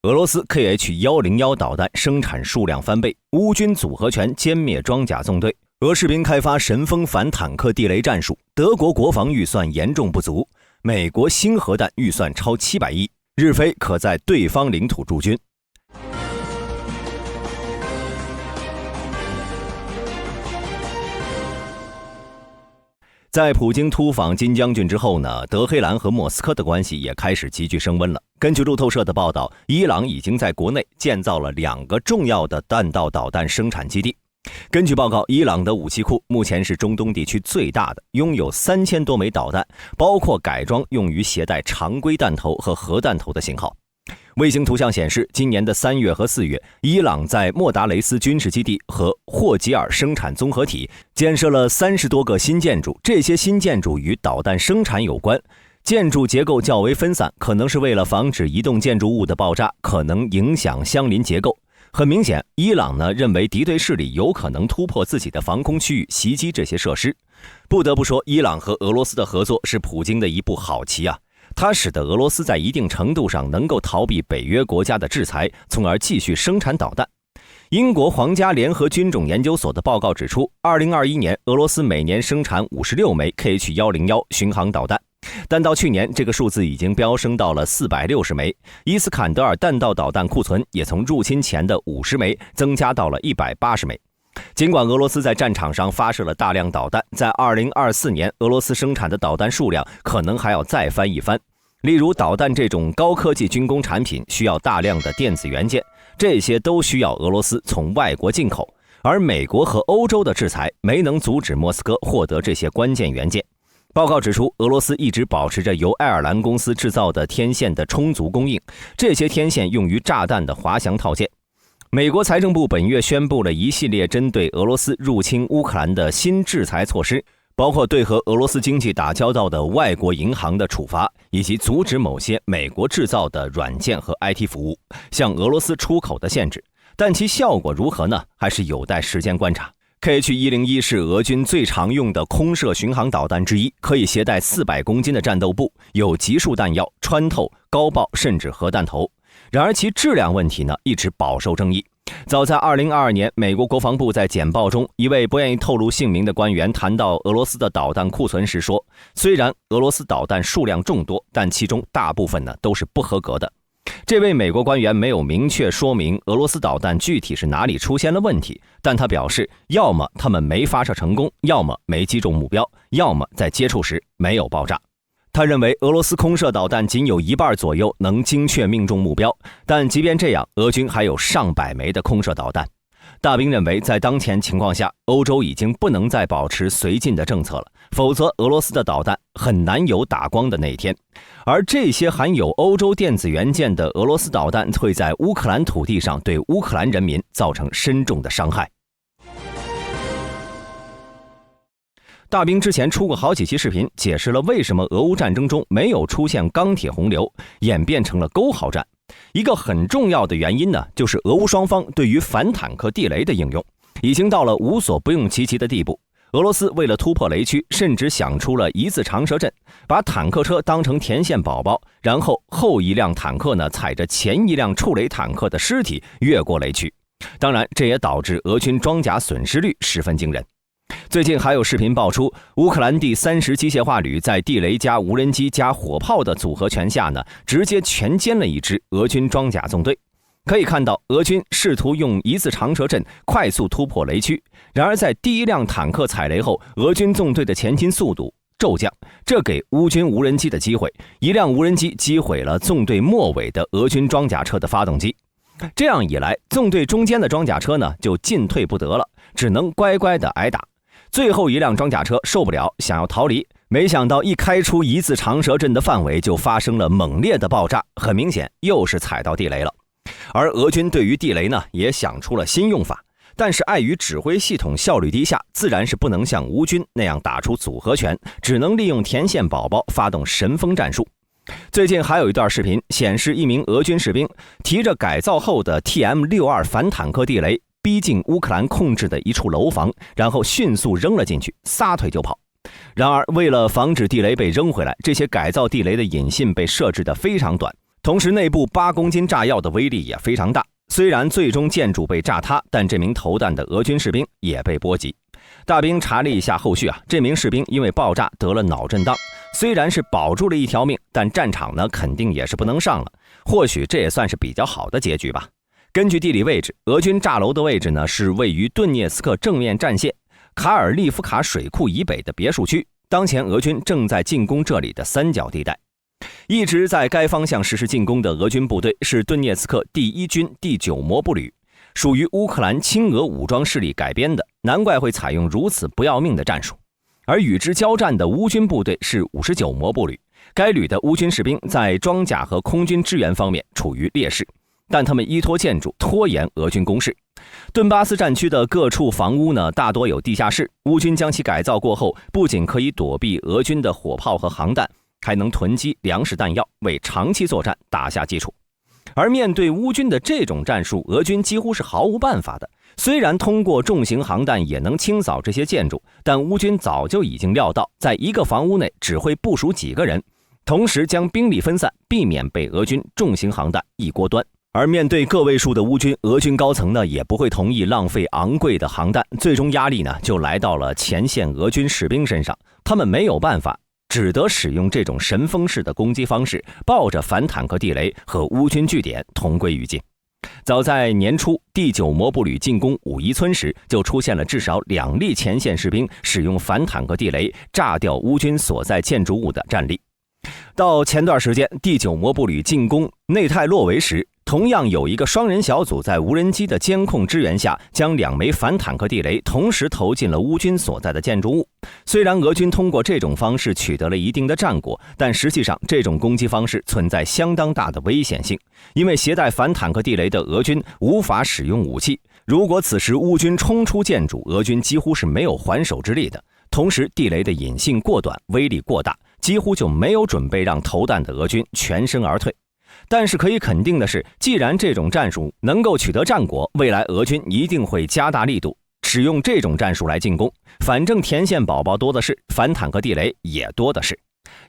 俄罗斯 KH-101 导弹生产数量翻倍，乌军组合拳歼灭装甲纵队。俄士兵开发神风反坦克地雷战术，德国国防预算严重不足，美国新核弹预算超700亿，日菲可在对方领土驻军。在普京突访金将军之后呢，德黑兰和莫斯科的关系也开始急剧升温了。根据路透社的报道，伊朗已经在国内建造了2个重要的弹道导弹生产基地。根据报告，伊朗的武器库目前是中东地区最大的，拥有3000多枚导弹，包括改装用于携带常规弹头和核弹头的型号。卫星图像显示，今年的3月和4月，伊朗在莫达雷斯军事基地和霍吉尔生产综合体建设了30多个新建筑，这些新建筑与导弹生产有关。建筑结构较为分散，可能是为了防止移动建筑物的爆炸可能影响相邻结构。很明显，伊朗认为敌对势力有可能突破自己的防空区域，袭击这些设施。不得不说，伊朗和俄罗斯的合作是普京的一步好棋啊。它使得俄罗斯在一定程度上能够逃避北约国家的制裁，从而继续生产导弹。英国皇家联合军种研究所的报告指出，2021年俄罗斯每年生产56枚 KH-101 巡航导弹，但到去年这个数字已经飙升到了460枚。伊斯坎德尔弹道导弹库存也从入侵前的50枚增加到了180枚。尽管俄罗斯在战场上发射了大量导弹，在2024年俄罗斯生产的导弹数量可能还要再翻一番。例如导弹这种高科技军工产品需要大量的电子元件，这些都需要俄罗斯从外国进口，而美国和欧洲的制裁没能阻止莫斯科获得这些关键元件。报告指出，俄罗斯一直保持着由爱尔兰公司制造的天线的充足供应，这些天线用于炸弹的滑翔套件。美国财政部本月宣布了一系列针对俄罗斯入侵乌克兰的新制裁措施，包括对和俄罗斯经济打交道的外国银行的处罚，以及阻止某些美国制造的软件和 IT 服务向俄罗斯出口的限制。但其效果如何呢？还是有待时间观察。KH-101 是俄军最常用的空射巡航导弹之一，可以携带400公斤的战斗部，有集束弹药，穿透、高爆甚至核弹头。然而其质量问题呢，一直饱受争议。早在2022年，美国国防部在简报中，一位不愿意透露姓名的官员谈到俄罗斯的导弹库存时说，虽然俄罗斯导弹数量众多，但其中大部分都是不合格的。这位美国官员没有明确说明俄罗斯导弹具体是哪里出现了问题，但他表示，要么他们没发射成功，要么没击中目标，要么在接触时没有爆炸。他认为俄罗斯空射导弹仅有1半左右能精确命中目标，但即便这样，俄军还有上百枚的空射导弹。大兵认为，在当前情况下，欧洲已经不能再保持绥靖的政策了，否则俄罗斯的导弹很难有打光的那一天。而这些含有欧洲电子元件的俄罗斯导弹会在乌克兰土地上对乌克兰人民造成深重的伤害。大兵之前出过好几期视频，解释了为什么俄乌战争中没有出现钢铁洪流，演变成了沟壕战。一个很重要的原因呢，就是俄乌双方对于反坦克地雷的应用已经到了无所不用其极的地步。俄罗斯为了突破雷区，甚至想出了一字长蛇阵，把坦克车当成天线宝宝，然后后一辆坦克踩着前一辆触雷坦克的尸体越过雷区。当然，这也导致俄军装甲损失率十分惊人。最近还有视频爆出，乌克兰第30机械化旅在地雷加无人机加火炮的组合拳下直接全歼了一支俄军装甲纵队。可以看到，俄军试图用一字长蛇阵快速突破雷区，然而在第一辆坦克踩雷后，俄军纵队的前进速度骤降，这给乌军无人机的机会，一辆无人机击毁了纵队末尾的俄军装甲车的发动机。这样一来，纵队中间的装甲车就进退不得了，只能乖乖的挨打。最后一辆装甲车受不了，想要逃离，没想到一开出一字长蛇阵的范围，就发生了猛烈的爆炸，很明显又是踩到地雷了。而俄军对于地雷也想出了新用法，但是碍于指挥系统效率低下，自然是不能像乌军那样打出组合拳，只能利用天线宝宝发动神风战术。最近还有一段视频显示，一名俄军士兵提着改造后的 TM62 反坦克地雷逼近乌克兰控制的一处楼房，然后迅速扔了进去，撒腿就跑。然而为了防止地雷被扔回来，这些改造地雷的引信被设置得非常短，同时内部8公斤炸药的威力也非常大，虽然最终建筑被炸塌，但这名投弹的俄军士兵也被波及。大兵查了一下后续这名士兵因为爆炸得了脑震荡，虽然是保住了一条命，但战场呢肯定也是不能上了，或许这也算是比较好的结局吧。根据地理位置，俄军炸楼的位置呢是位于顿涅茨克正面战线卡尔利夫卡水库以北的别墅区，当前俄军正在进攻这里的三角地带。一直在该方向实施进攻的俄军部队是顿涅茨克第1军第9摩步旅，属于乌克兰亲俄武装势力改编的，难怪会采用如此不要命的战术。而与之交战的乌军部队是59摩步旅，该旅的乌军士兵在装甲和空军支援方面处于劣势，但他们依托建筑拖延俄军攻势。顿巴斯战区的各处房屋呢，大多有地下室，乌军将其改造过后，不仅可以躲避俄军的火炮和航弹，还能囤积粮食弹药，为长期作战打下基础。而面对乌军的这种战术，俄军几乎是毫无办法的。虽然通过重型航弹也能清扫这些建筑，但乌军早就已经料到，在一个房屋内只会部署几个人，同时将兵力分散，避免被俄军重型航弹一锅端。而面对个位数的乌军，俄军高层呢也不会同意浪费昂贵的航弹，最终压力呢就来到了前线俄军士兵身上，他们没有办法，只得使用这种神风式的攻击方式，抱着反坦克地雷和乌军据点同归于尽。早在年初，第9摩步旅进攻武夷村时，就出现了至少2例前线士兵使用反坦克地雷炸掉乌军所在建筑物的战例。到前段时间，第9摩步旅进攻内泰洛维时，同样有一个双人小组在无人机的监控支援下，将2枚反坦克地雷同时投进了乌军所在的建筑物。虽然俄军通过这种方式取得了一定的战果，但实际上这种攻击方式存在相当大的危险性，因为携带反坦克地雷的俄军无法使用武器，如果此时乌军冲出建筑，俄军几乎是没有还手之力的。同时地雷的引信过短，威力过大，几乎就没有准备让投弹的俄军全身而退。但是可以肯定的是，既然这种战术能够取得战果，未来俄军一定会加大力度使用这种战术来进攻，反正田线宝宝多的是，反坦克地雷也多的是。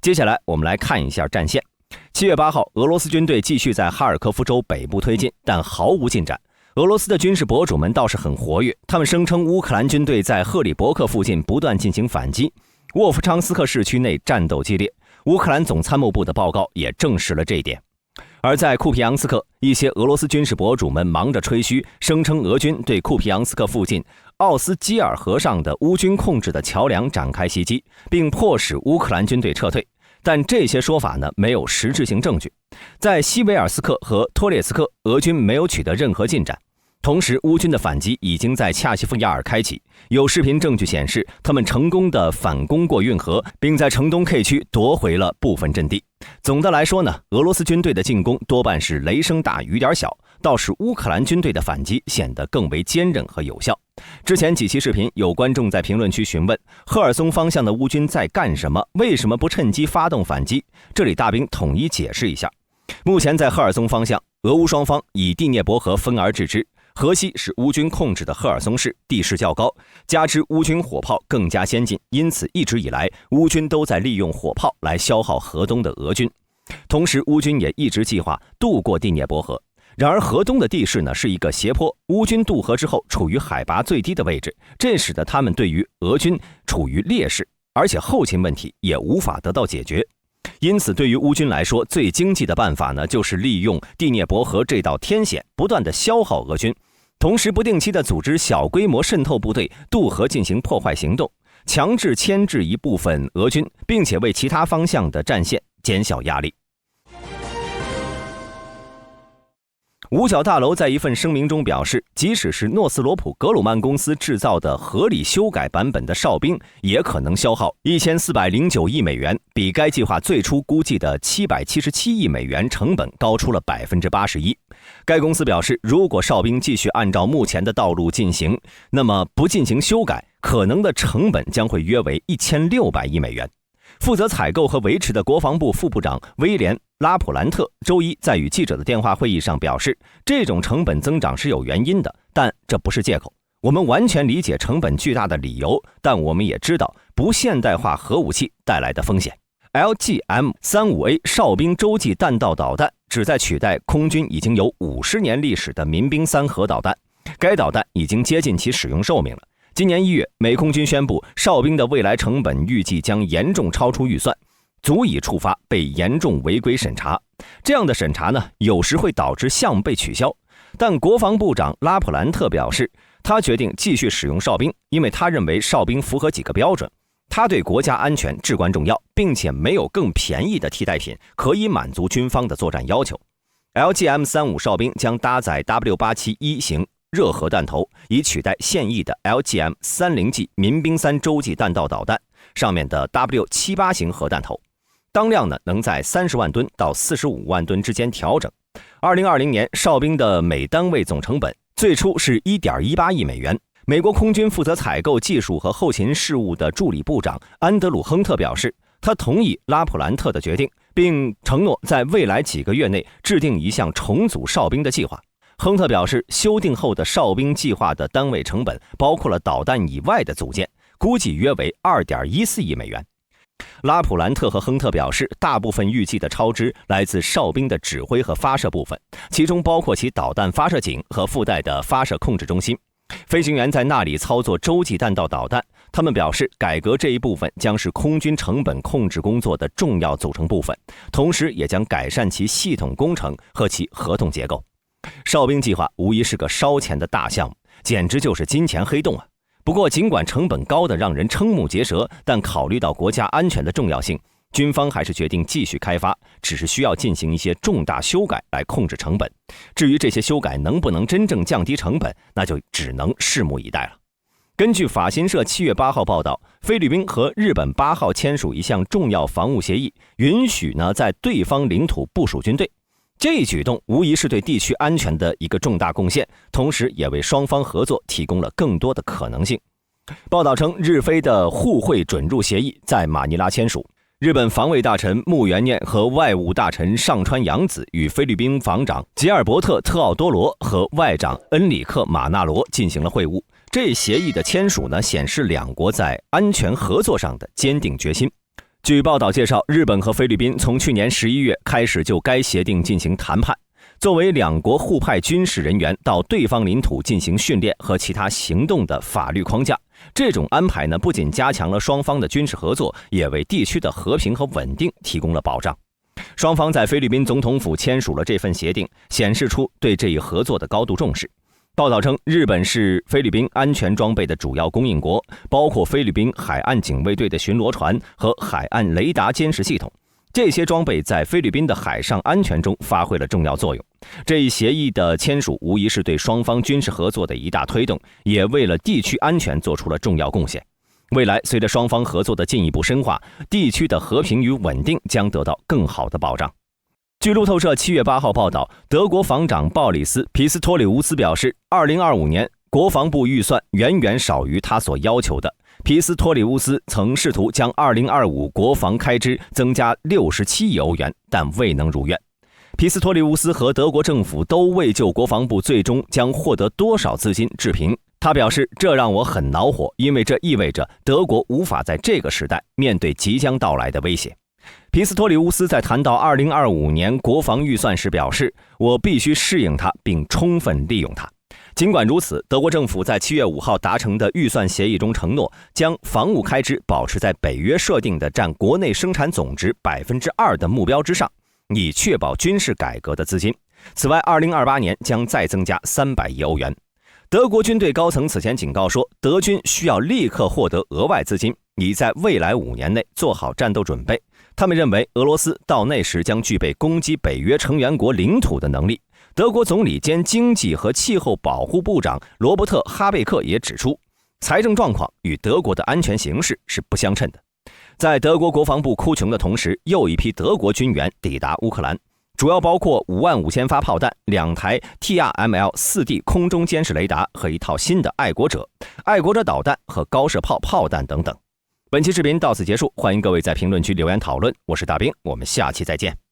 接下来我们来看一下战线。7月8号，俄罗斯军队继续在哈尔科夫州北部推进，但毫无进展。俄罗斯的军事博主们倒是很活跃，他们声称乌克兰军队在赫里伯克附近不断进行反击，沃夫昌斯克市区内战斗激烈，乌克兰总参谋部的报告也证实了这一点。而在库皮扬斯克，一些俄罗斯军事博主们忙着吹嘘，声称俄军对库皮扬斯克附近奥斯基尔河上的乌军控制的桥梁展开袭击，并迫使乌克兰军队撤退。但这些说法呢，没有实质性证据。在西维尔斯克和托列茨克，俄军没有取得任何进展。同时，乌军的反击已经在恰西夫亚尔开启，有视频证据显示，他们成功的反攻过运河，并在城东 K 区夺回了部分阵地。总的来说呢，俄罗斯军队的进攻多半是雷声大雨点小，倒是乌克兰军队的反击显得更为坚韧和有效。之前几期视频，有观众在评论区询问赫尔松方向的乌军在干什么，为什么不趁机发动反击？这里大兵统一解释一下。目前在赫尔松方向，俄乌双方以第聂伯河分而治之。河西是乌军控制的赫尔松市，地势较高，加之乌军火炮更加先进，因此一直以来乌军都在利用火炮来消耗河东的俄军。同时乌军也一直计划渡过第聂伯河，然而河东的地势呢是一个斜坡，乌军渡河之后处于海拔最低的位置，这使得他们对于俄军处于劣势，而且后勤问题也无法得到解决。因此对于乌军来说，最经济的办法呢就是利用第聂伯河这道天险，不断的消耗俄军，同时不定期的组织小规模渗透部队渡河进行破坏行动，强制牵制一部分俄军，并且为其他方向的战线减小压力。五角大楼在一份声明中表示，即使是诺斯罗普格鲁曼公司制造的合理修改版本的哨兵，也可能消耗1409亿美元，比该计划最初估计的777亿美元成本高出了81%。该公司表示，如果哨兵继续按照目前的道路进行，那么不进行修改，可能的成本将会约为1600亿美元。负责采购和维持的国防部副部长威廉·拉普兰特周一在与记者的电话会议上表示，这种成本增长是有原因的，但这不是借口。我们完全理解成本巨大的理由，但我们也知道不现代化核武器带来的风险。LGM-35A 哨兵洲际弹道导弹旨在取代空军已经有50年历史的民兵3核导弹。该导弹已经接近其使用寿命了。今年1月，美空军宣布，哨兵的未来成本预计将严重超出预算，足以触发被严重违规审查。这样的审查呢，有时会导致项目被取消。但国防部长拉普兰特表示，他决定继续使用哨兵，因为他认为哨兵符合几个标准。他对国家安全至关重要，并且没有更便宜的替代品可以满足军方的作战要求。LGM-35 哨兵将搭载 W871 型热核弹头，以取代现役的 LGM-30G 民兵3洲际弹道导弹上面的 W78 型核弹头，当量呢能在30万吨到45万吨之间调整。2020年，哨兵的每单位总成本最初是 1.18 亿美元。美国空军负责采购技术和后勤事务的助理部长安德鲁·亨特表示，他同意拉普兰特的决定，并承诺在未来几个月内制定一项重组哨兵的计划。亨特表示，修订后的哨兵计划的单位成本包括了导弹以外的组件，估计约为 2.14 亿美元。拉普兰特和亨特表示，大部分预计的超支来自哨兵的指挥和发射部分，其中包括其导弹发射井和附带的发射控制中心。飞行员在那里操作洲际弹道导弹，他们表示，改革这一部分将是空军成本控制工作的重要组成部分，同时也将改善其系统工程和其合同结构。哨兵计划无疑是个烧钱的大项目，简直就是金钱黑洞啊！不过，尽管成本高得让人瞠目结舌，但考虑到国家安全的重要性，军方还是决定继续开发，只是需要进行一些重大修改来控制成本。至于这些修改能不能真正降低成本，那就只能拭目以待了。根据法新社7月8号报道，菲律宾和日本8号签署一项重要防务协议，允许在对方领土部署军队。这一举动无疑是对地区安全的一个重大贡献，同时也为双方合作提供了更多的可能性。报道称，日菲的互惠准入协议在马尼拉签署。日本防卫大臣木原念和外务大臣上川洋子与菲律宾防长吉尔伯特·特奥多罗和外长恩里克·马纳罗进行了会晤。这协议的签署显示两国在安全合作上的坚定决心。据报道介绍，日本和菲律宾从去年11月开始就该协定进行谈判。作为两国互派军事人员到对方领土进行训练和其他行动的法律框架，这种安排不仅加强了双方的军事合作，也为地区的和平和稳定提供了保障。双方在菲律宾总统府签署了这份协定，显示出对这一合作的高度重视。报道称，日本是菲律宾安全装备的主要供应国，包括菲律宾海岸警卫队的巡逻船和海岸雷达监视系统。这些装备在菲律宾的海上安全中发挥了重要作用。这一协议的签署无疑是对双方军事合作的一大推动，也为了地区安全做出了重要贡献。未来，随着双方合作的进一步深化，地区的和平与稳定将得到更好的保障。据路透社7月8号报道，德国防长鲍里斯·皮斯托里乌斯表示，2025年国防部预算远远少于他所要求的。皮斯托里乌斯曾试图将2025国防开支增加67亿欧元，但未能如愿。皮斯托里乌斯和德国政府都未就国防部最终将获得多少资金置评。他表示，这让我很恼火，因为这意味着德国无法在这个时代面对即将到来的威胁。皮斯托里乌斯在谈到2025年国防预算时表示，我必须适应它并充分利用它。尽管如此，德国政府在7月5号达成的预算协议中承诺，将防务开支保持在北约设定的占国内生产总值 2% 的目标之上，以确保军事改革的资金。此外，2028年将再增加300亿欧元。德国军队高层此前警告说，德军需要立刻获得额外资金，以在未来5年内做好战斗准备。他们认为俄罗斯到那时将具备攻击北约成员国领土的能力。德国总理兼经济和气候保护部长罗伯特·哈贝克也指出，财政状况与德国的安全形势是不相称的。在德国国防部哭穷的同时，又一批德国军援抵达乌克兰，主要包括55000发炮弹、2台 TRML-4D 空中监视雷达和一套新的爱国者导弹和高射炮炮弹等等。本期视频到此结束，欢迎各位在评论区留言讨论。我是大兵，我们下期再见。